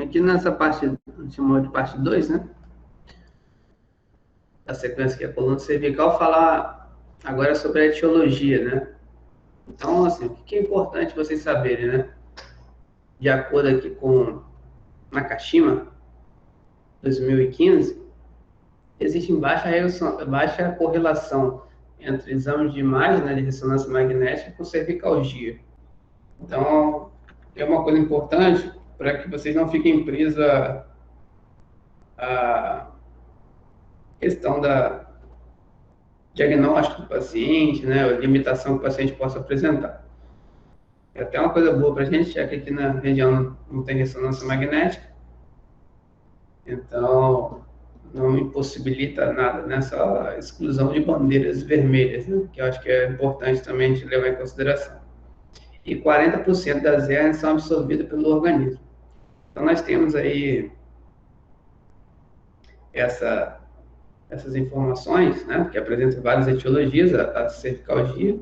Aqui nessa parte, a gente chamou de parte 2, né? A sequência que é a coluna cervical, falar agora sobre a etiologia, né? Então, assim, o que é importante vocês saberem, né? De acordo aqui com Nakashima, 2015, existe baixa correlação entre exames de imagem, né, de ressonância magnética com cervicalgia. Então, é uma coisa importante para que vocês não fiquem presos à questão da diagnóstico do paciente, né, a limitação que o paciente possa apresentar. É até uma coisa boa para a gente, já que aqui na região não tem ressonância magnética, então não impossibilita nada, né, só a exclusão de bandeiras vermelhas, né, que eu acho que é importante também a gente levar em consideração. E 40% das hernias são absorvidas pelo organismo. Então nós temos aí essas informações, né, que apresentam várias etiologias, a cervicalgia,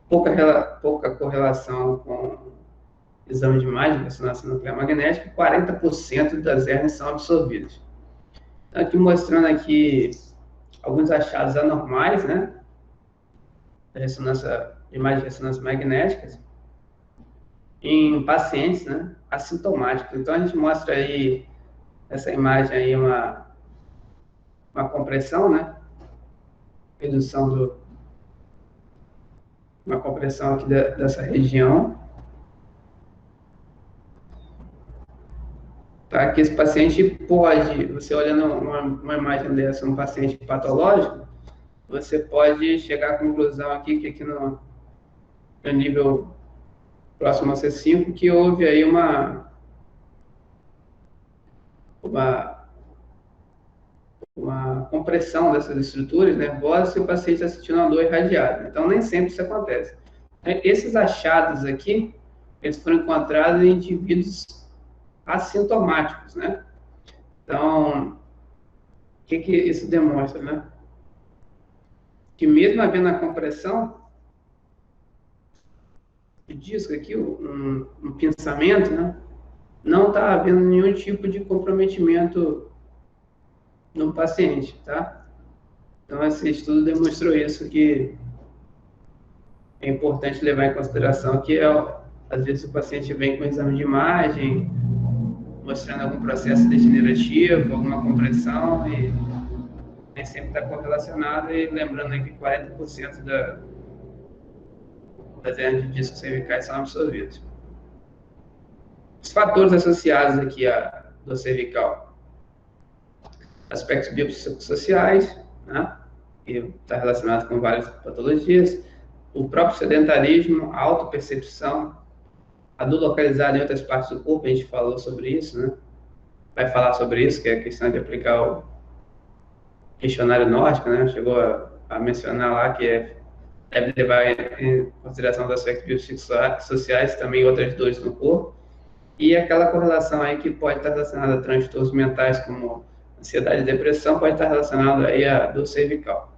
pouca correlação com exame de imagem de ressonância nuclear magnética, 40% das hernias são absorvidas. Então, aqui mostrando aqui alguns achados anormais, né, da de imagem de ressonância magnética em pacientes, né, assintomáticos. Então, a gente mostra aí, essa imagem aí, uma compressão, né, redução uma compressão aqui dessa região, tá? Que esse paciente pode, você olhando uma imagem dessa, um paciente patológico, você pode chegar à conclusão aqui, que aqui no nível próximo a C5, que houve aí uma, uma compressão dessas estruturas nervosas e o paciente está sentindo uma dor irradiada. Então, nem sempre isso acontece. Esses achados aqui, eles foram encontrados em indivíduos assintomáticos, né? Então, o que isso demonstra, né? Que mesmo havendo a compressão de disco aqui, um pensamento, né? Não está havendo nenhum tipo de comprometimento no paciente, tá? Então, esse estudo demonstrou isso, que é importante levar em consideração que, às vezes, o paciente vem com exame de imagem, mostrando algum processo degenerativo, alguma compressão, e nem sempre está correlacionado, e lembrando aí que 40% das hernias de disco cervicais são absorvidas. Os fatores associados aqui à dor cervical: aspectos biopsicossociais, né, que está relacionado com várias patologias, o próprio sedentarismo, a autopercepção, a dor localizada em outras partes do corpo, a gente falou sobre isso, né? Vai falar sobre isso, que é a questão de aplicar o questionário nórdico, né? Chegou a mencionar lá que deve levar em consideração os aspectos biopsicossociais, também outras dores no corpo, e aquela correlação aí que pode estar relacionada a transtornos mentais como ansiedade e depressão, pode estar relacionado aí à dor cervical.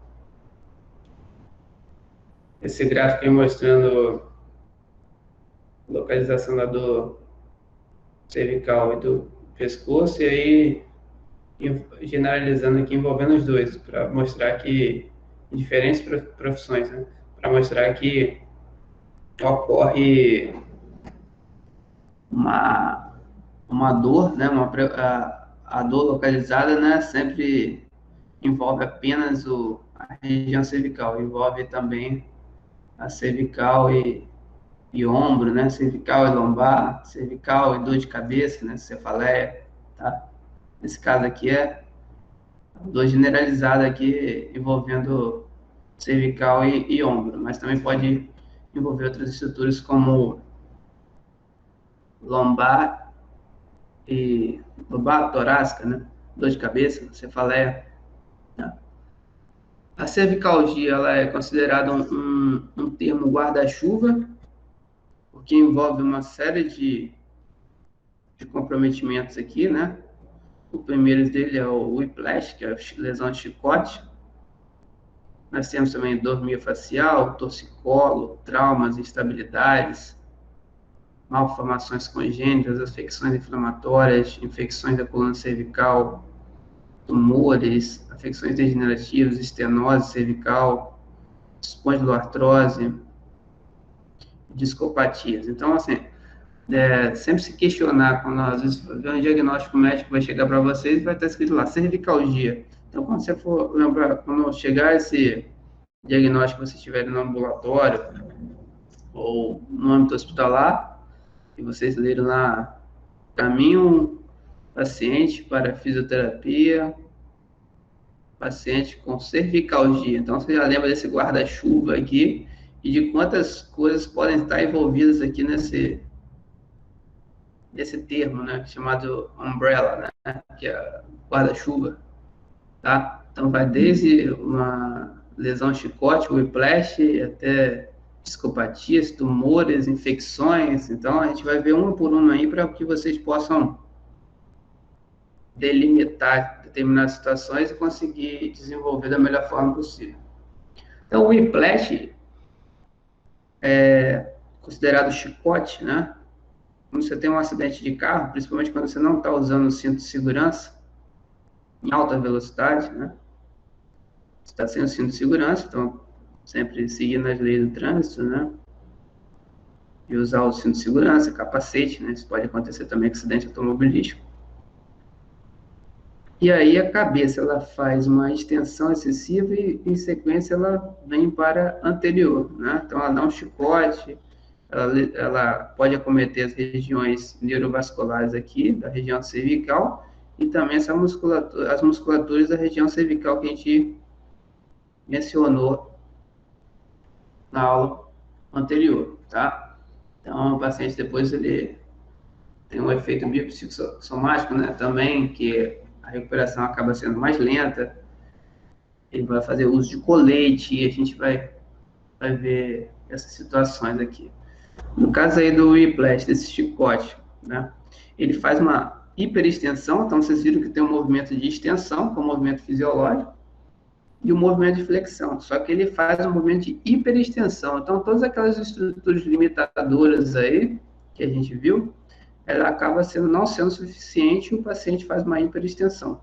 Esse gráfico aí mostrando localização da dor cervical e do pescoço, e aí generalizando aqui, envolvendo os dois, para mostrar que, em diferentes profissões, né, para mostrar que ocorre uma, uma dor, né, a dor localizada, né, sempre envolve apenas a região cervical, envolve também a cervical e ombro, né, cervical e lombar, cervical e dor de cabeça, né, cefaleia, tá? Nesse caso aqui é dor generalizada aqui envolvendo cervical e ombro, mas também pode envolver outras estruturas como lombar e lombar torácica, né? Dor de cabeça, cefaleia. Tá? A cervicalgia ela é considerada um termo guarda-chuva, porque envolve uma série de comprometimentos aqui, né? O primeiro dele é o whiplash, que é a lesão de chicote. Nós temos também dor miofacial, torcicolo, traumas, instabilidades, malformações congênitas, afecções inflamatórias, infecções da coluna cervical, tumores, afecções degenerativas, estenose cervical, espondiloartrose, discopatias. Então, assim, sempre se questionar, quando às vezes vê um diagnóstico médico vai chegar para vocês, vai estar escrito lá, cervicalgia. Então, quando você for lembrar, quando chegar esse diagnóstico, você estiver no ambulatório ou no âmbito hospitalar, e vocês leram lá, caminho paciente para fisioterapia, paciente com cervicalgia. Então, você já lembra desse guarda-chuva aqui e de quantas coisas podem estar envolvidas aqui nesse termo, né, chamado umbrella, né, que é guarda-chuva, tá? Então, vai desde uma lesão chicote, whiplash, até psicopatias, tumores, infecções. Então, a gente vai ver uma por uma aí para que vocês possam delimitar determinadas situações e conseguir desenvolver da melhor forma possível. Então, o whiplash é considerado chicote, né? Quando você tem um acidente de carro, principalmente quando você não está usando o cinto de segurança em alta velocidade, né? Você está sem o cinto de segurança, então sempre seguindo as leis do trânsito, né? E usar o cinto de segurança, capacete, né? Isso pode acontecer também com acidente automobilístico. E aí a cabeça ela faz uma extensão excessiva e em sequência ela vem para anterior, né? Então ela dá um chicote, ela pode acometer as regiões neurovasculares aqui, da região cervical, e também as musculaturas da região cervical que a gente mencionou na aula anterior, tá? Então o paciente depois ele tem um efeito biopsicossomático, né? Também que a recuperação acaba sendo mais lenta, ele vai fazer uso de colete e a gente vai ver essas situações aqui. No caso aí do whiplash, desse chicote, né? Ele faz uma hiperextensão, então vocês viram que tem um movimento de extensão, que é um movimento fisiológico, e um movimento de flexão, só que ele faz um movimento de hiperextensão. Então, todas aquelas estruturas limitadoras aí, que a gente viu, ela acaba não sendo suficiente e o paciente faz uma hiperextensão,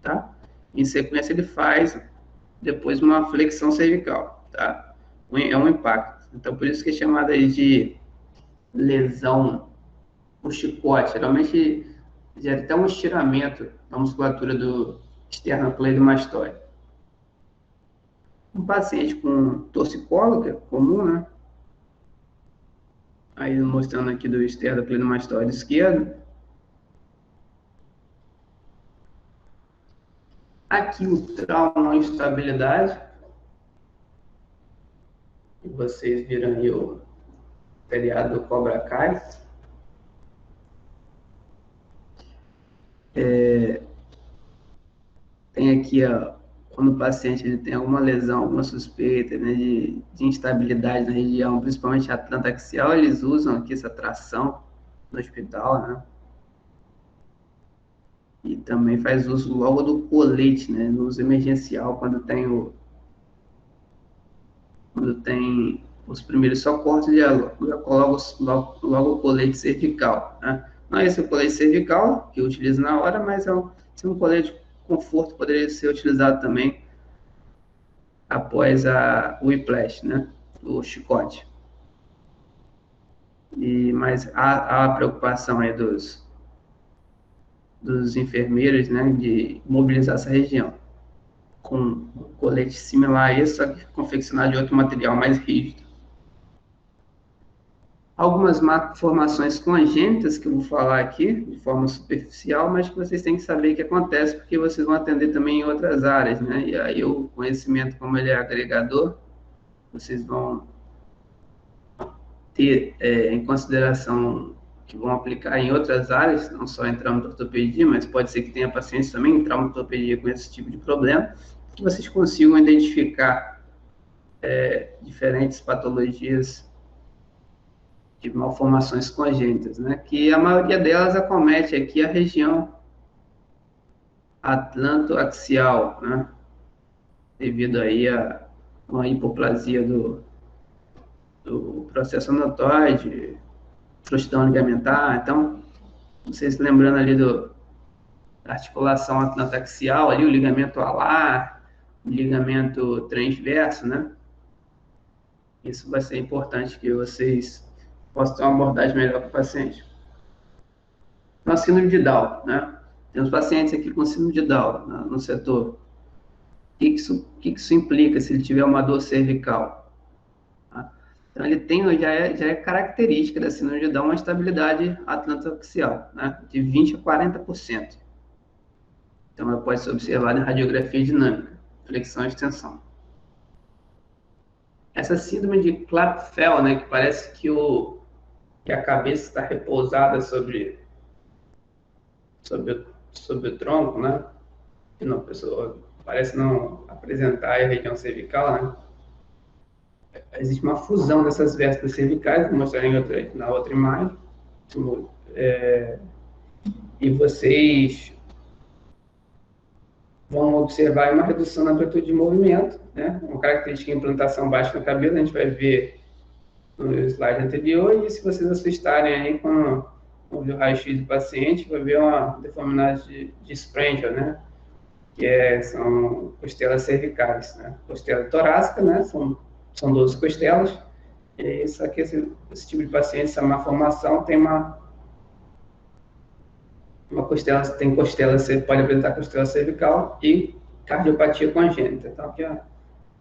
tá? Em sequência, ele faz depois uma flexão cervical, tá? É um impacto. Então, por isso que é chamada aí de lesão por chicote. Geralmente, gera até um estiramento da musculatura do esternocleidomastoide. Um paciente com torcicolo, que é comum, né? Aí mostrando aqui do esternocleidomastoide esquerdo. Aqui o trauma e estabilidade. E vocês viram aí o feriado do Cobra Kai. Tem aqui, ó, quando o paciente ele tem alguma lesão, alguma suspeita, né, de instabilidade na região, principalmente atlanto-axial, eles usam aqui essa tração no hospital, né? E também faz uso logo do colete, né, no uso emergencial, quando tem os primeiros socorros, já coloca logo o colete cervical, né? Não é esse o colete cervical que eu utilizo na hora, mas se um colete de conforto poderia ser utilizado também após o whiplash, né? O chicote. Mas há a preocupação aí dos enfermeiros, né, de mobilizar essa região com um colete similar a esse, só que confeccionado de outro material mais rígido. Algumas malformações congênitas que eu vou falar aqui, de forma superficial, mas que vocês têm que saber que acontece, porque vocês vão atender também em outras áreas, né? E aí o conhecimento, como ele é agregador, vocês vão ter em consideração que vão aplicar em outras áreas, não só em traumatortopedia, mas pode ser que tenha pacientes também em traumatortopedia com esse tipo de problema, que vocês consigam identificar diferentes patologias de malformações congênitas, né? Que a maioria delas acomete aqui a região atlantoaxial, né? Devido aí a uma hipoplasia do processo aneuploide, frouxidão ligamentar. Então, vocês lembrando ali da articulação atlantoaxial, ali o ligamento alar, o ligamento transverso, né? Isso vai ser importante que vocês possam ter uma abordagem melhor com o paciente. Então, síndrome de Down, né? Temos pacientes aqui com síndrome de Down no setor. O que isso implica se ele tiver uma dor cervical? Tá? Então, ele tem, já é característica da síndrome de Down uma estabilidade atlantoaxial, né? De 20% a 40%. Então, ela pode ser observada em radiografia dinâmica, flexão e extensão. Essa síndrome de Klippel, né, que parece que a cabeça está repousada sobre o tronco, né? Que a pessoa parece não apresentar a região cervical, né? Existe uma fusão dessas vértebras cervicais, vou mostrar na outra imagem. E vocês vão observar uma redução na amplitude de movimento, né? Uma característica de implantação baixa no cabelo, a gente vai ver no slide anterior, e se vocês assustarem aí com o raio-x do paciente, vai ver uma deformidade de Sprengel, né? Que são costelas cervicais, né? Costela torácica, né? São 12 costelas, e isso aqui, esse tipo de paciente, essa malformação, tem uma costela, você pode apresentar costela cervical e cardiopatia congênita. Então, aqui a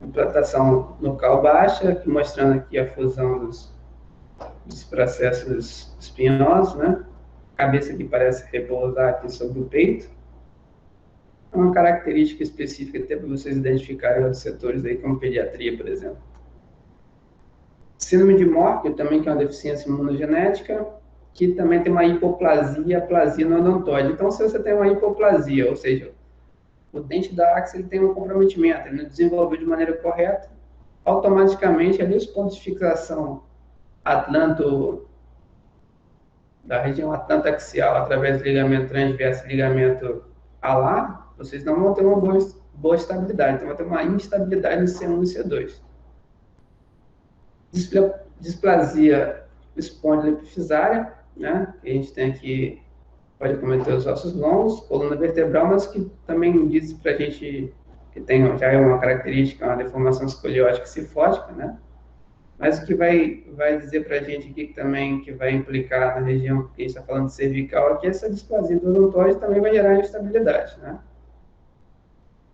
implantação local baixa, aqui mostrando aqui a fusão dos processos espinhosos, né? A cabeça aqui parece repousar aqui sobre o peito. É uma característica específica até para vocês identificarem outros setores aí, como pediatria, por exemplo. Síndrome de Morkel também, que é uma deficiência imunogenética, que também tem uma hipoplasia e aplasia no odontoide. Então, se você tem uma hipoplasia, ou seja, o dente da ápice ele tem um comprometimento, ele não desenvolveu de maneira correta, automaticamente ali os pontos de fixação da região atlantoaxial, através do ligamento transverso e ligamento alar, vocês não vão ter uma boa estabilidade, então vai ter uma instabilidade no C1 e C2. Displasia espondilo-epifisária, né? A gente tem aqui, pode acometer os ossos longos, coluna vertebral, mas que também diz para a gente que já é uma característica, uma deformação escoliótica cifótica, né? Mas o que vai dizer para a gente aqui também, que vai implicar na região que a gente está falando de cervical, é que essa displasia do odontoide também vai gerar instabilidade, né?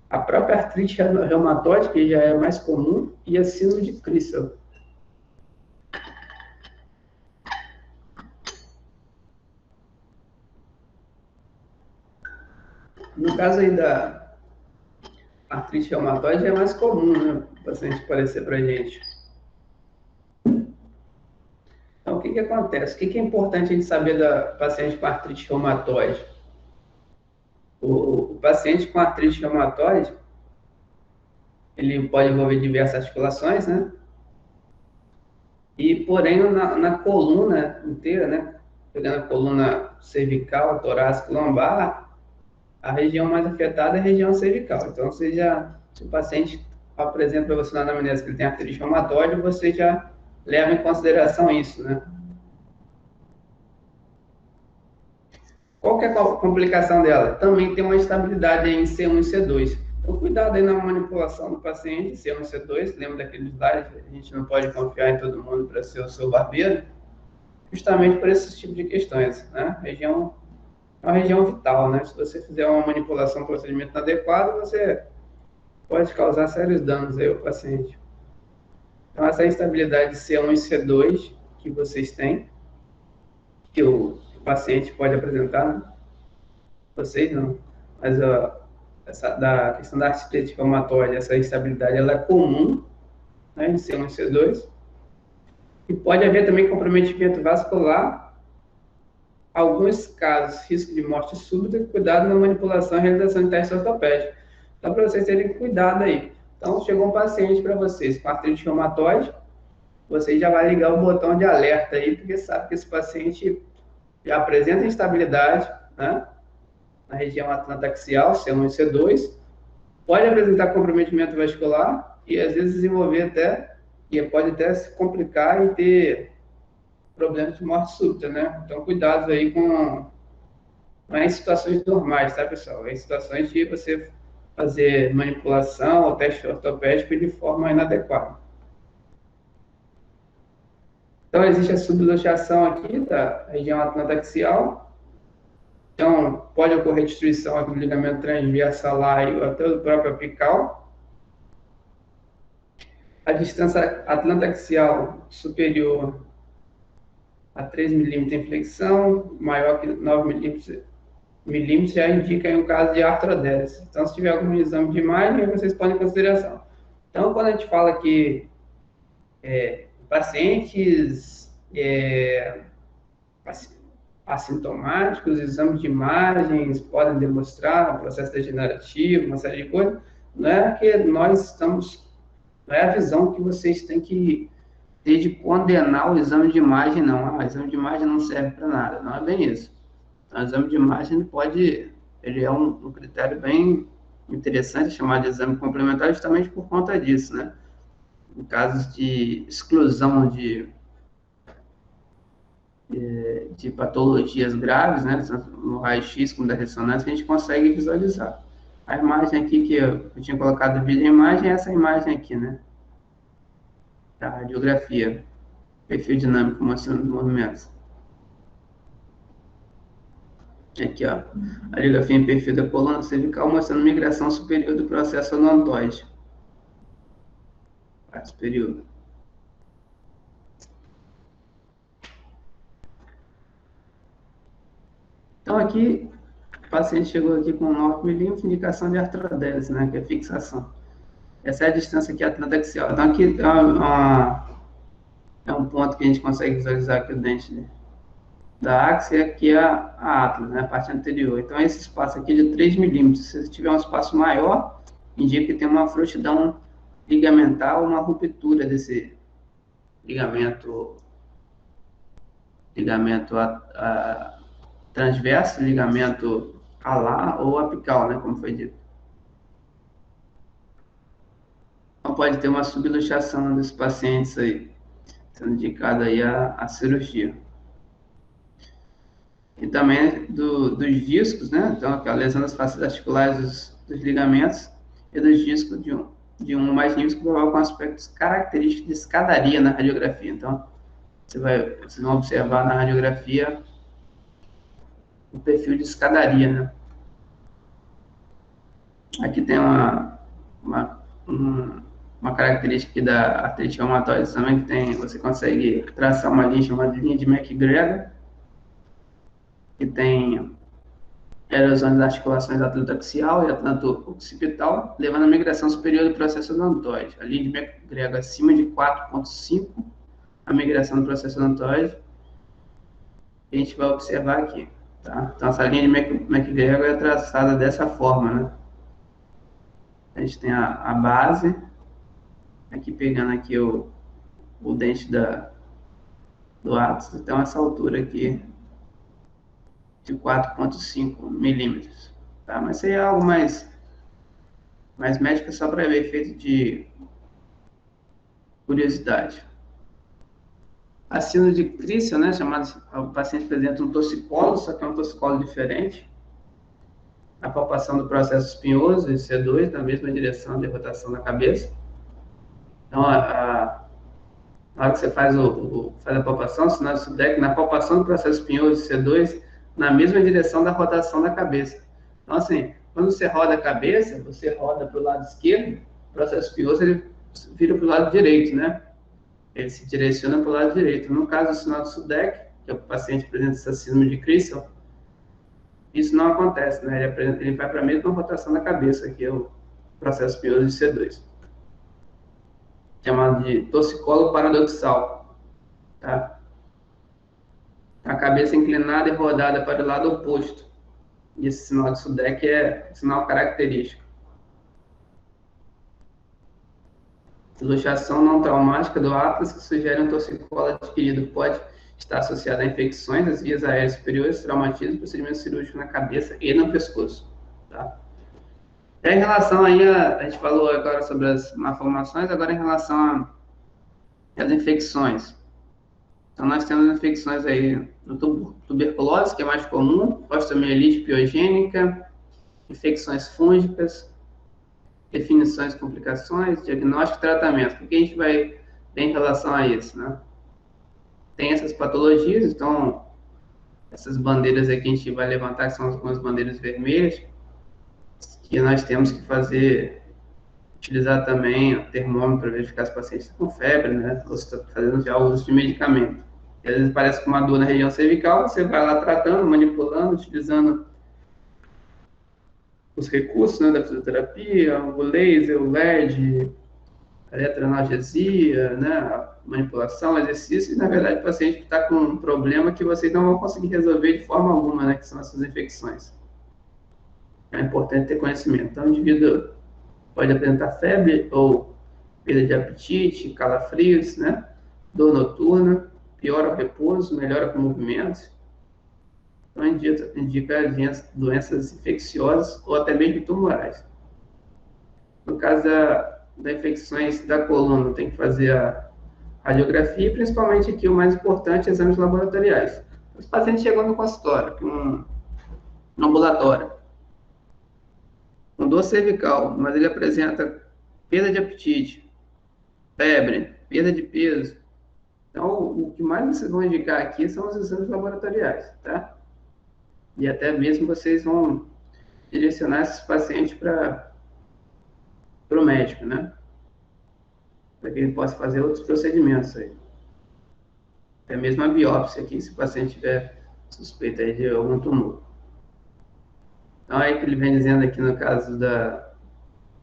A própria artrite reumatoide, que já é mais comum, e a síndrome de Crissel. No caso aí da artrite reumatoide, é mais comum, né? O paciente aparecer para a gente. Então, o que acontece? O que é importante a gente saber da paciente com artrite reumatoide? O paciente com artrite reumatoide, ele pode envolver diversas articulações, né? E, porém, na coluna inteira, né? Pegando a coluna cervical, torácica, lombar, a região mais afetada é a região cervical. Então, se o paciente apresenta para você na anamnese que ele tem artrite reumatoide, você já leva em consideração isso, né? Qual que é a complicação dela? Também tem uma instabilidade em C1 e C2. Então, cuidado aí na manipulação do paciente, C1 e C2. Lembra daquele slide? A gente não pode confiar em todo mundo para ser o seu barbeiro, justamente por esse tipo de questões, né? É uma região vital, né? Se você fizer uma manipulação, um procedimento inadequado, você pode causar sérios danos aí ao paciente. Então, essa instabilidade C1 e C2 que vocês têm, que o paciente pode apresentar, né? Vocês não, mas da questão da artrite reumatoide, essa instabilidade, ela é comum, né, em C1 e C2, e pode haver também comprometimento vascular, alguns casos, risco de morte súbita, cuidado na manipulação e realização de testes ortopédicos. Então, para vocês terem cuidado aí. Então, chegou um paciente para vocês com artrite reumatoide, você já vai ligar o botão de alerta aí, porque sabe que esse paciente já apresenta instabilidade, né, na região atlantoaxial, C1 e C2, pode apresentar comprometimento vascular e às vezes desenvolver e pode até se complicar e ter problemas de morte súbita, né? Então, cuidados aí com... Não é em situações normais, tá, pessoal? É em situações de você fazer manipulação ou teste ortopédico de forma inadequada. Então, existe a subluxação aqui da região atlantaxial. Então, pode ocorrer destruição aqui do ligamento transversal ou até do próprio apical. A distância atlantaxial superior a 3 milímetros em flexão, maior que 9 milímetros já indica em um caso de artrodese. Então, se tiver algum exame de imagem, vocês podem em consideração. Então, quando a gente fala que pacientes assintomáticos, exames de imagens podem demonstrar processo degenerativo, uma série de coisas, não é que nós estamos, não é a visão que vocês têm que ter de condenar o exame de imagem, não. O exame de imagem não serve para nada, não é bem isso. Então, o exame de imagem ele é um critério bem interessante, chamado de exame complementar, justamente por conta disso, né? Em casos de exclusão de patologias graves, né, no raio-x, como da ressonância, a gente consegue visualizar. A imagem aqui que eu tinha colocado no vídeo, a imagem é essa imagem aqui, né, da radiografia, perfil dinâmico mostrando movimentos. Aqui, ó, a radiografia em perfil da coluna cervical mostrando migração superior do processo odontoide. Parte superior. Então, aqui, o paciente chegou aqui com 9 milímetros, indicação de artrodese, né, que é fixação. Essa é a distância aqui atlantaxial. Então, aqui é um ponto que a gente consegue visualizar aqui o dente da axia, e aqui a atlas, né, a parte anterior. Então, esse espaço aqui é de 3 milímetros. Se tiver um espaço maior, indica que tem uma frouxidão ligamentar ou uma ruptura desse ligamento transverso, ligamento alar ou apical, né, como foi dito. Então, pode ter uma subluxação desses pacientes aí, sendo indicada aí a cirurgia. E também dos discos, né? Então, a lesão das faces articulares dos ligamentos e dos discos de um mais nível que provoca com aspectos característicos de escadaria na radiografia. Então, vocês vão observar na radiografia o perfil de escadaria, né? Aqui tem uma característica aqui da artrite reumatoide também, que tem, você consegue traçar uma linha chamada linha de McGregor, que tem erosões das articulações atlantoaxial e atlanto-occipital, levando à migração superior do processo odontoide. A linha de McGregor acima de 4,5, a migração do processo odontoide, a gente vai observar aqui. Tá? Então, essa linha de McGregor é traçada dessa forma, né? A gente tem a base, aqui pegando aqui o dente do ápice, então essa altura aqui de 4,5 milímetros. Tá? Mas isso aí é algo mais médico, só para ver efeito de curiosidade. A síndrome de Crissel, né, o paciente apresenta um torcicolo, só que é um torcicolo diferente. A palpação do processo espinhoso, C2, na mesma direção de rotação da cabeça. Então, na hora que você faz a palpação, o sinal de Sudeck, na palpação do processo espinhoso, C2, na mesma direção da rotação da cabeça. Então, assim, quando você roda a cabeça, você roda para o lado esquerdo, o processo espinhoso ele vira para o lado direito, né? Ele se direciona para o lado direito. No caso do sinal de Sudeck, que é o paciente apresenta essa síndrome de Crissel, isso não acontece, né? Ele vai para a mesma rotação da cabeça, que é o processo espinhoso de C2. Chamado de torcicolo paradoxal, tá? A cabeça inclinada e rodada para o lado oposto. E esse sinal de Sudeck é um sinal característico. Luxação não traumática do atlas que sugere um torcicolo adquirido pode estar associado a infecções das vias aéreas superiores, traumatismo, procedimento cirúrgico na cabeça e no pescoço. Tá? E em relação aí, a gente falou agora sobre as malformações, agora em relação às infecções. Então, nós temos infecções aí do tuberculose, que é mais comum, osteomielite piogênica, infecções fúngicas, definições, complicações, diagnóstico e tratamento. O que a gente vai ver em relação a isso, né? Tem essas patologias, então, essas bandeiras aqui a gente vai levantar, que são algumas bandeiras vermelhas, que nós temos que utilizar também o termômetro para verificar se o paciente está com febre, né? Ou se está fazendo já o uso de medicamento. E às vezes parece com uma dor na região cervical, você vai lá tratando, manipulando, utilizando os recursos, né, da fisioterapia, o laser, o LED, a eletroanalgesia, né, a manipulação, exercício, e na verdade o paciente está com um problema que vocês não vão conseguir resolver de forma alguma, né, que são essas infecções. É importante ter conhecimento. Então, o indivíduo pode apresentar febre ou perda de apetite, calafrios, né, dor noturna, piora o repouso, melhora com movimentos. Então, indica doenças infecciosas ou até mesmo tumorais. No caso das infecções da coluna, tem que fazer a radiografia, e principalmente aqui o mais importante, exames laboratoriais. Os pacientes chegam no consultório, no ambulatório, com dor cervical, mas ele apresenta perda de apetite, febre, perda de peso. Então, o que mais vocês vão indicar aqui são os exames laboratoriais, tá? E até mesmo vocês vão direcionar esses pacientes para o médico, né? Para que ele possa fazer outros procedimentos aí. Até mesmo a biópsia aqui, se o paciente tiver suspeita aí de algum tumor. Então, é que ele vem dizendo aqui no caso da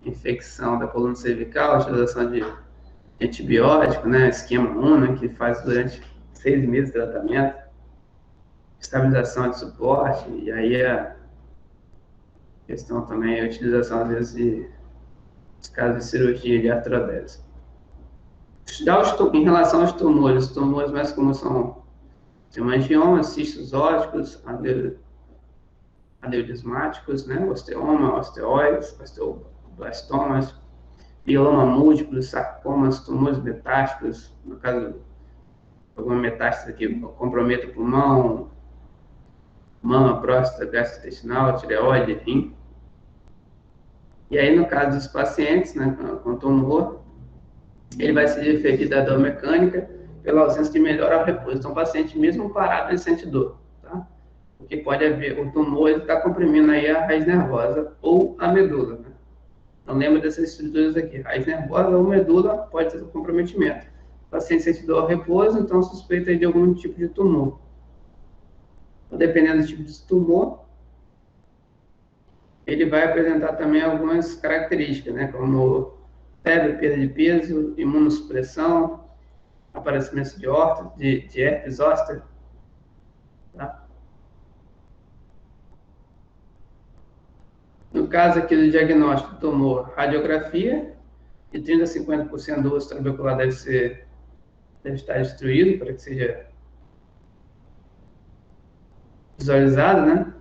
infecção da coluna cervical, a utilização de antibiótico, né, esquema 1, né, que faz durante 6 meses de tratamento, estabilização de suporte, e aí a questão também é a utilização, às vezes, de casos de cirurgia de artrodese. Em relação aos tumores, os tumores mais comuns são hemangiomas, cistos óticos, aneurismáticos, né, osteoma, osteoides, osteoblastomas, mieloma múltiplo, sarcomas, tumores metásticos, no caso, alguma metástase que comprometa o pulmão, mama, próstata, gastrointestinal, tireoide, enfim. E aí, no caso dos pacientes, né, com tumor, ele vai se referir da dor mecânica pela ausência de melhora ao repouso. Então, o paciente, mesmo parado, ele sente dor, tá? Porque pode haver, o tumor, ele está comprimindo aí a raiz nervosa ou a medula, né? Então, lembra dessas estruturas aqui, raiz nervosa ou medula pode ter comprometimento. O paciente sente dor ao repouso, então suspeita de algum tipo de tumor. Então, dependendo do tipo de tumor, ele vai apresentar também algumas características, né, como febre, perda de peso, imunossupressão, aparecimento de herpes zoster, tá? No caso aqui do diagnóstico do tumor, radiografia, de 30% a 50% do osso trabecular deve estar destruído para que seja visualizado, né?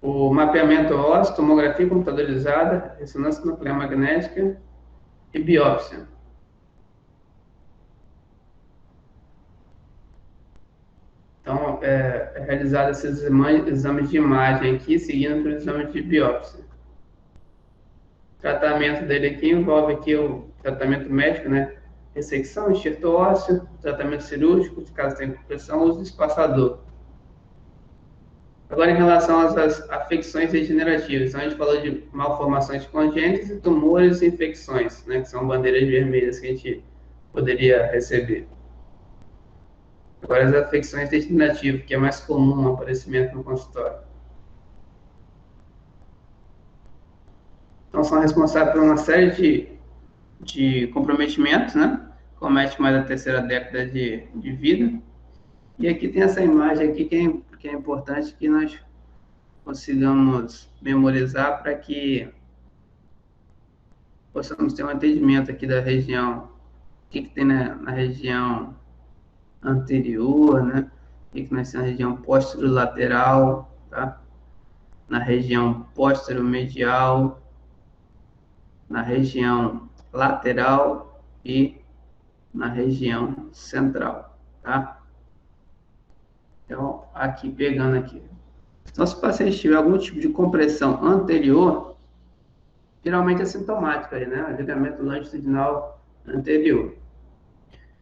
O mapeamento ósseo, tomografia computadorizada, ressonância nuclear magnética e biópsia. Então, é realizado esses exames de imagem aqui, seguindo pelo exame de biópsia. O tratamento dele aqui envolve aqui o tratamento médico, né? Ressecção, enxerto ósseo, tratamento cirúrgico, caso tenha compressão, uso do espaçador. Agora, em relação às afecções degenerativas, então a gente falou de malformações congênitas e tumores e infecções, né? Que são bandeiras vermelhas que a gente poderia receber. Agora, as afecções degenerativas, que é mais comum o aparecimento no consultório. Então, são responsáveis por uma série de comprometimentos, né? Comete mais da terceira década de vida. E aqui tem essa imagem aqui que é importante que nós consigamos memorizar para que possamos ter um entendimento aqui da região, o que tem na região anterior, né? O que nós temos na região posterolateral, tá? Na região posteromedial, na região lateral e na região central, tá? Então, aqui, pegando aqui. Então, se o paciente tiver algum tipo de compressão anterior, geralmente é sintomático aí, né? Ligamento longitudinal anterior.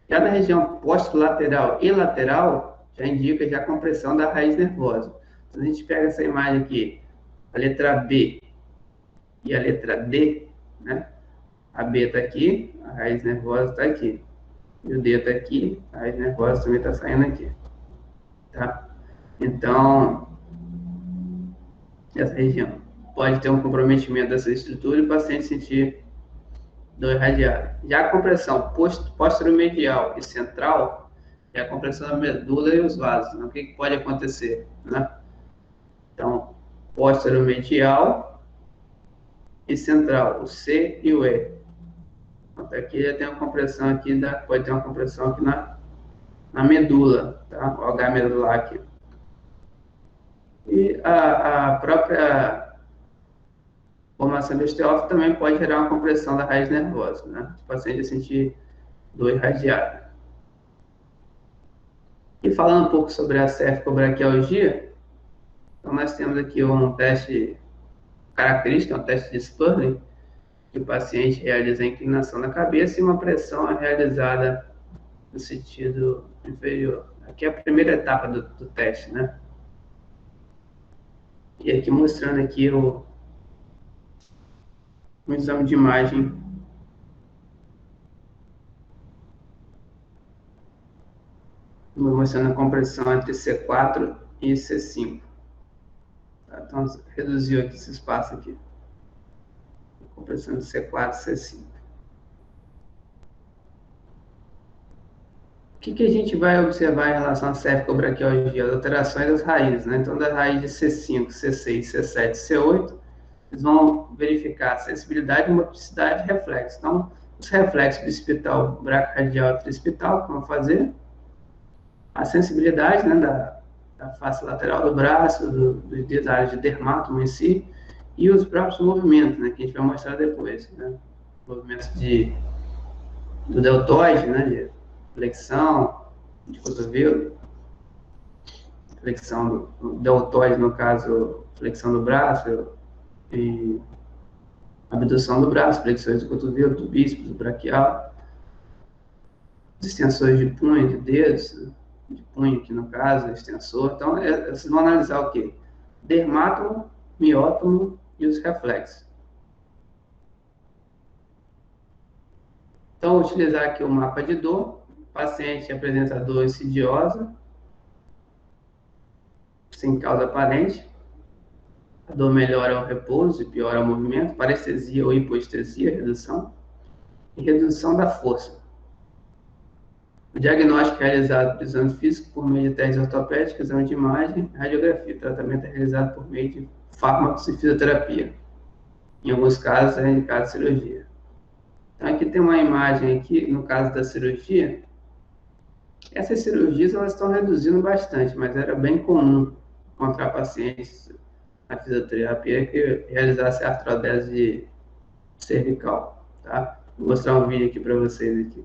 Já na região posterolateral e lateral, já indica já a compressão da raiz nervosa. Então, a gente pega essa imagem aqui, a letra B e a letra D, né? A B está aqui, a raiz nervosa está aqui. E o D está aqui, a raiz nervosa também está saindo aqui. Tá? Então, essa região pode ter um comprometimento dessa estrutura e o paciente sentir dor irradiada. Já a compressão posterior-medial e central é a compressão da medula e os vasos. Né? O que pode acontecer? Né? Então, posterior-medial e central, o C e o E. Até aqui já tem uma compressão aqui, pode ter uma compressão aqui na medula, tá? O H medular aqui. E a própria formação de osteófito também pode gerar uma compressão da raiz nervosa, né? O paciente sentir dor irradiada. E falando um pouco sobre a cervicobraquialgia, então nós temos aqui um teste característico, um teste de Spurling, que o paciente realiza a inclinação da cabeça e uma pressão é realizada no sentido inferior. Aqui é a primeira etapa do teste, né? E aqui mostrando aqui um exame de imagem mostrando a compressão entre C4 e C5. Tá? Então, reduziu aqui esse espaço aqui. Compressão de C4 e C5. O que a gente vai observar em relação à cervicobraquialgia? As alterações das raízes, né? Então, da raiz de C5, C6, C7, C8, eles vão verificar a sensibilidade, motricidade e reflexo. Então, os reflexos bicipital, braquioradial e tricipital, que vão fazer a sensibilidade, né, da face lateral do braço, dos dedos, da área de dermátomo em si, e os próprios movimentos, né, que a gente vai mostrar depois, né? Movimentos do deltoide, né, de flexão, de cotovelo, flexão do deltoide, no caso, flexão do braço, e abdução do braço, flexões do cotovelo, do bíceps, do braquial, extensores de punho, de dedos, de punho aqui no caso, extensor. Então, vocês vão analisar o quê? Dermátomo, miótomo e os reflexos. Então, vou utilizar aqui o mapa de dor. O paciente apresenta dor insidiosa, sem causa aparente. A dor melhora ao repouso e piora ao movimento. Parestesia ou hipoestesia, redução. E redução da força. O diagnóstico é realizado por exame físico por meio de testes ortopédicos, exame de imagem, radiografia. O tratamento é realizado por meio de fármacos e fisioterapia. Em alguns casos, é indicado cirurgia. Então, aqui tem uma imagem aqui, no caso da cirurgia. Essas cirurgias, elas estão reduzindo bastante, mas era bem comum encontrar pacientes na fisioterapia que realizasse artrodese cervical, tá? Vou mostrar um vídeo aqui para vocês aqui.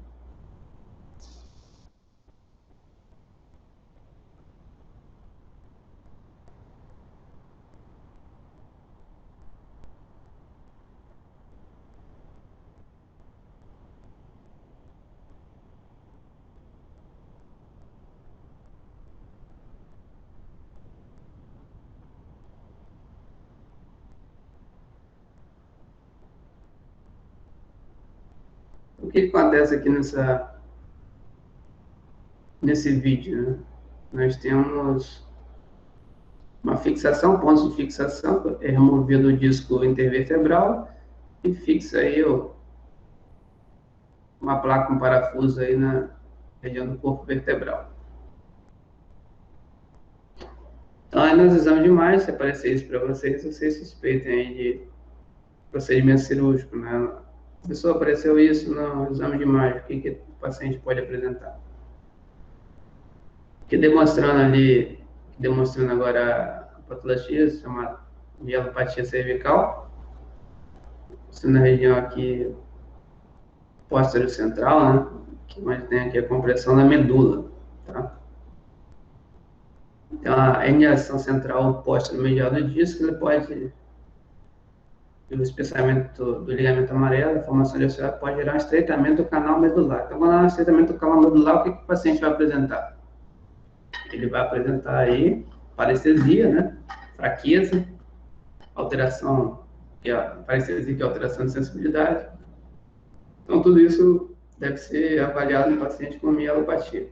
O que acontece aqui nesse vídeo, né? Nós temos uma fixação, pontos de fixação, é removido o disco intervertebral e fixa aí uma placa com parafuso aí na região do corpo vertebral. Então, aí nos exames de imagem, se aparecer isso para vocês suspeitem aí de procedimento cirúrgico, né? A pessoa apareceu isso no exame de imagem, o que o paciente pode apresentar? Aqui demonstrando agora a patologia, chamada mielopatia cervical. Na região aqui posterior central, né? Que onde tem aqui a compressão da medula, tá? Então, a herniação central posta no medial do disco, ele pode, pelo espessamento do ligamento amarelo, a formação de osteoide pode gerar um estreitamento do canal medular. Então, quando há um estreitamento do canal medular, o que o paciente vai apresentar? Ele vai apresentar aí parestesia, né? Fraqueza, alteração, parestesia que é alteração de sensibilidade. Então, tudo isso deve ser avaliado no paciente com mielopatia.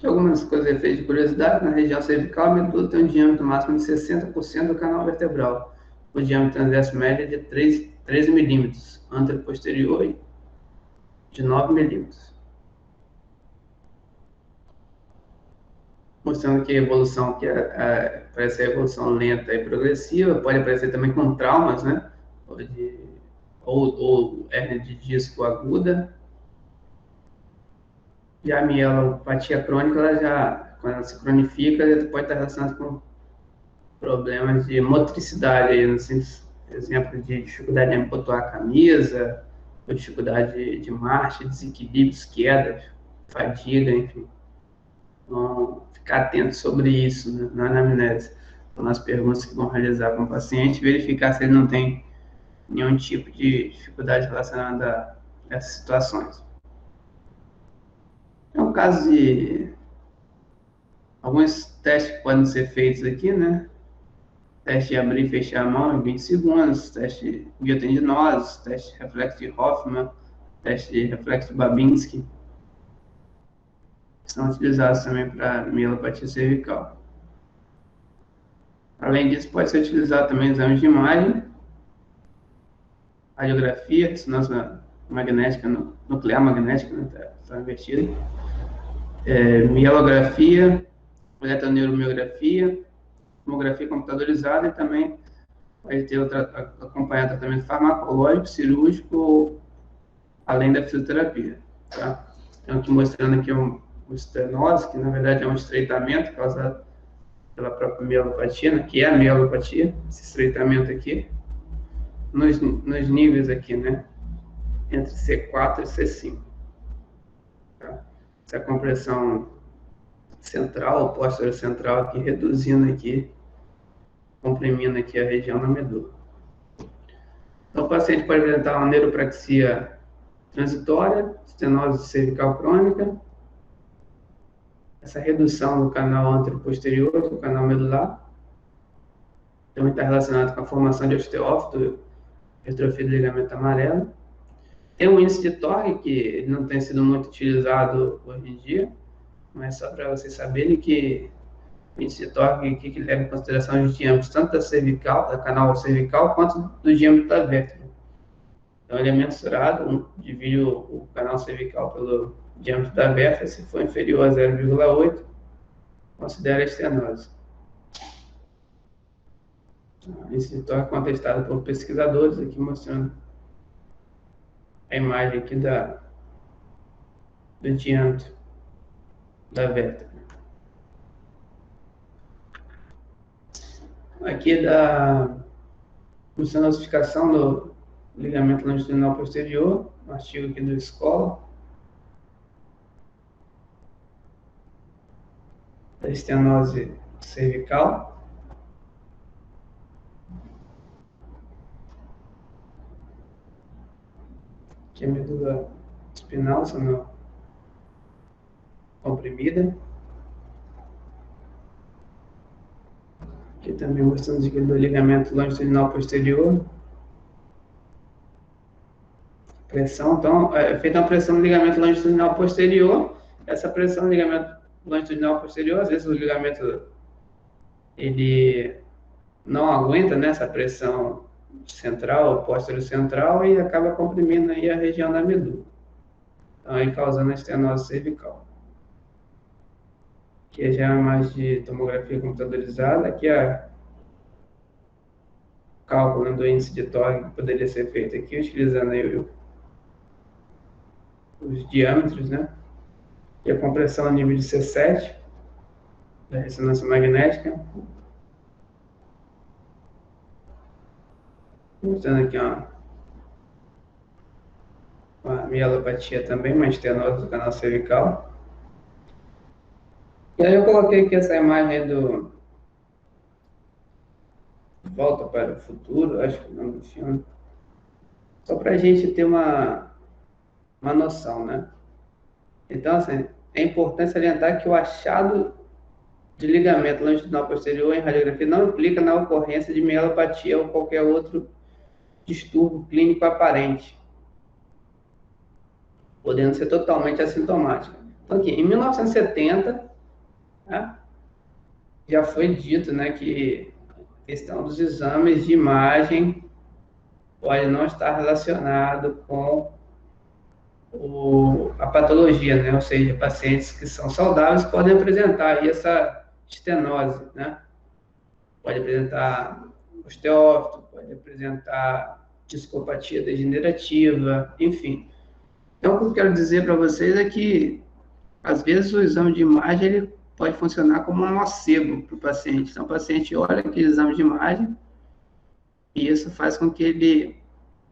Algumas coisas efeitos de curiosidade, na região cervical, a medula tem um diâmetro máximo de 60% do canal vertebral. O diâmetro transverso médio é de 13 milímetros, anteroposterior de 9 milímetros. Mostrando que a evolução, parece a evolução lenta e progressiva, pode aparecer também com traumas, né? Ou hérnia de disco aguda. E a mielopatia crônica, quando ela se cronifica, ela pode estar relacionada com problemas de motricidade, aí, assim, exemplo de dificuldade em abotoar a camisa, ou dificuldade de marcha, desequilíbrios, quedas, fadiga, enfim. Então, ficar atento sobre isso, né, na anamnese. Então, nas perguntas que vão realizar com o paciente, verificar se ele não tem nenhum tipo de dificuldade relacionada a essas situações. É um caso de alguns testes que podem ser feitos aqui, né? Teste de abrir e fechar a mão em 20 segundos, teste de biotendinose, teste de reflexo de Hoffman, teste de reflexo de Babinski. São utilizados também para mielopatia cervical. Além disso, pode ser utilizado também exames de imagem, radiografia, ressonância magnética, nuclear magnética, né, está invertida, mielografia, eletroneuromiografia, tomografia computadorizada e também vai ter acompanhar tratamento farmacológico, cirúrgico, além da fisioterapia. Tá? Então, aqui mostrando aqui um estenose, que na verdade é um estreitamento causado pela própria mielopatia, né, que é a mielopatia, esse estreitamento aqui, nos níveis aqui, né, entre C4 e C5. Tá? Essa compressão central, posterior central aqui, reduzindo aqui, comprimindo aqui a região da medula. Então, o paciente pode apresentar uma neuropraxia transitória, estenose cervical crônica, essa redução do canal anteroposterior, do canal medular, também está relacionado com a formação de osteófito, hipertrofia do ligamento amarelo. Tem um índice de torque que não tem sido muito utilizado hoje em dia, mas só para vocês saberem que o índice de torque que leva em consideração os diâmetros tanto da cervical, da canal cervical, quanto do diâmetro da vértebra. Então, ele é mensurado, divide o canal cervical pelo diâmetro da vértebra, se for inferior a 0,8, considera estenose. Esse torque é contestado por pesquisadores, aqui mostrando a imagem aqui do diâmetro da vértebra. Aqui da funcionalificação do ligamento longitudinal posterior, um artigo aqui do Escola, da estenose cervical. Aqui a medula espinal sendo comprimida. Aqui também mostrando do ligamento longitudinal posterior. Pressão, então, é feita uma pressão no ligamento longitudinal posterior. Essa pressão no ligamento longitudinal posterior, às vezes o ligamento ele não aguenta, né, essa pressão central, posterior central, e acaba comprimindo aí a região da medula. Então, aí causando a estenose cervical. Aqui já é uma imagem de tomografia computadorizada, aqui é o cálculo do índice de torque que poderia ser feito aqui, utilizando aí os diâmetros, né? E a compressão a nível de C7, da ressonância magnética. Mostrando aqui uma mielopatia também, uma estenose do canal cervical. E aí eu coloquei aqui essa imagem do Volta para o Futuro, acho que é o nome do filme, só para a gente ter uma noção, né? Então, assim, é importante salientar que o achado de ligamento longitudinal posterior em radiografia não implica na ocorrência de mielopatia ou qualquer outro distúrbio clínico aparente, podendo ser totalmente assintomático. Então, aqui, em 1970, né, já foi dito, né, que a questão dos exames de imagem pode não estar relacionado com a patologia, né? Ou seja, pacientes que são saudáveis podem apresentar aí essa estenose, né? Pode apresentar osteófito, pode apresentar discopatia degenerativa, enfim. Então, o que eu quero dizer para vocês é que, às vezes, o exame de imagem ele pode funcionar como um nocebo para o paciente. Então, o paciente olha aquele exame de imagem e isso faz com que ele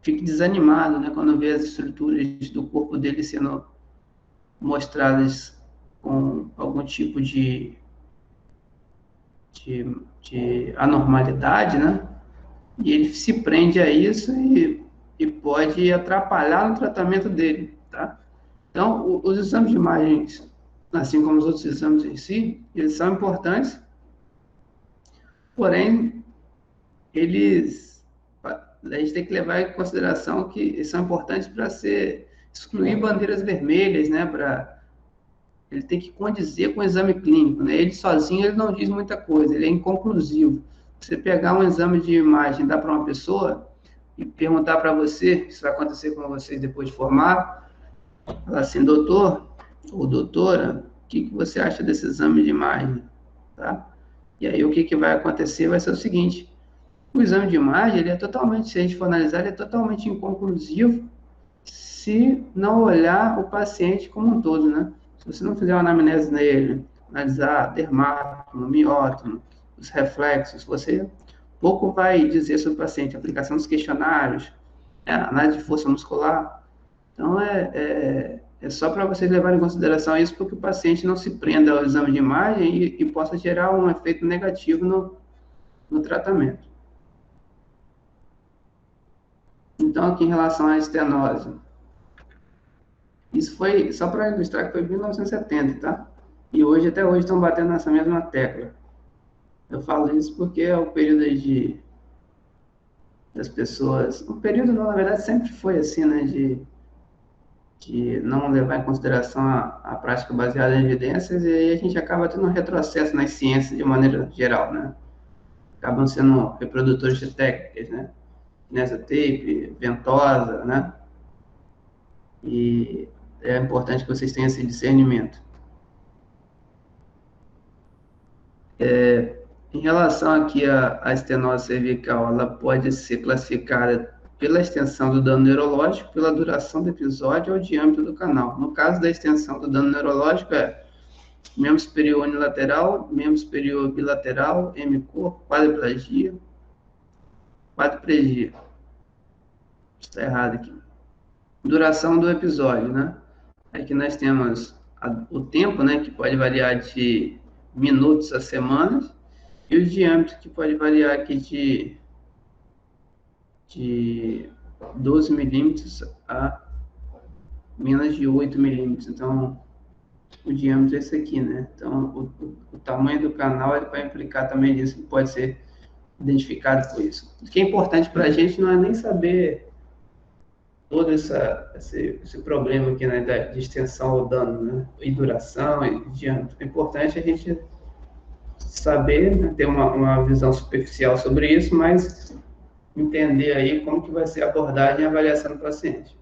fique desanimado, né, quando vê as estruturas do corpo dele sendo mostradas com algum tipo de anormalidade, né? E ele se prende a isso e pode atrapalhar no tratamento dele, tá? Então, os exames de imagens, assim como os outros exames em si, eles são importantes, porém, a gente tem que levar em consideração que eles são importantes para excluir bandeiras vermelhas, né? Ele tem que condizer com o exame clínico, né? Ele sozinho ele não diz muita coisa, ele é inconclusivo. Você pegar um exame de imagem, dar para uma pessoa e perguntar para você, isso vai acontecer com vocês depois de formar, falar assim, doutor ou doutora, o que você acha desse exame de imagem? Tá? E aí o que vai acontecer vai ser o seguinte, o exame de imagem, ele é totalmente, se a gente for analisar, ele é totalmente inconclusivo se não olhar o paciente como um todo, né? Se você não fizer uma anamnese nele, analisar dermatómo, miótomo, os reflexos, você pouco vai dizer sobre o paciente, aplicação dos questionários, análise de força muscular. Então, é só para vocês levarem em consideração isso, porque o paciente não se prenda ao exame de imagem e possa gerar um efeito negativo no tratamento. Então, aqui em relação à estenose, isso foi, só para ilustrar que foi em 1970, tá? E hoje, até hoje, estão batendo nessa mesma tecla. Eu falo isso porque é o período das pessoas... O período, na verdade, sempre foi assim, né? De não levar em consideração a prática baseada em evidências, e aí a gente acaba tendo um retrocesso nas ciências de maneira geral, né? Acabam sendo reprodutores de técnicas, né? Mesotape, ventosa, né? E é importante que vocês tenham esse discernimento. Em relação aqui à estenose cervical, ela pode ser classificada pela extensão do dano neurológico, pela duração do episódio ou diâmetro do canal. No caso da extensão do dano neurológico, membro superior unilateral, membro superior bilateral, hemicor, quadriplegia. Está errado aqui. Duração do episódio, né? Aqui nós temos o tempo, né, que pode variar de minutos a semanas, e o diâmetro, que pode variar aqui de 12 milímetros a menos de 8 milímetros. Então, o diâmetro é esse aqui, né? Então, o tamanho do canal ele vai implicar também nisso, que pode ser identificado por isso. O que é importante para a gente não é nem saber todo esse problema aqui, né, de extensão ao dano, né, e duração e diâmetro. É importante a gente saber, né, ter uma visão superficial sobre isso, mas entender aí como que vai ser a abordagem e a avaliação do paciente.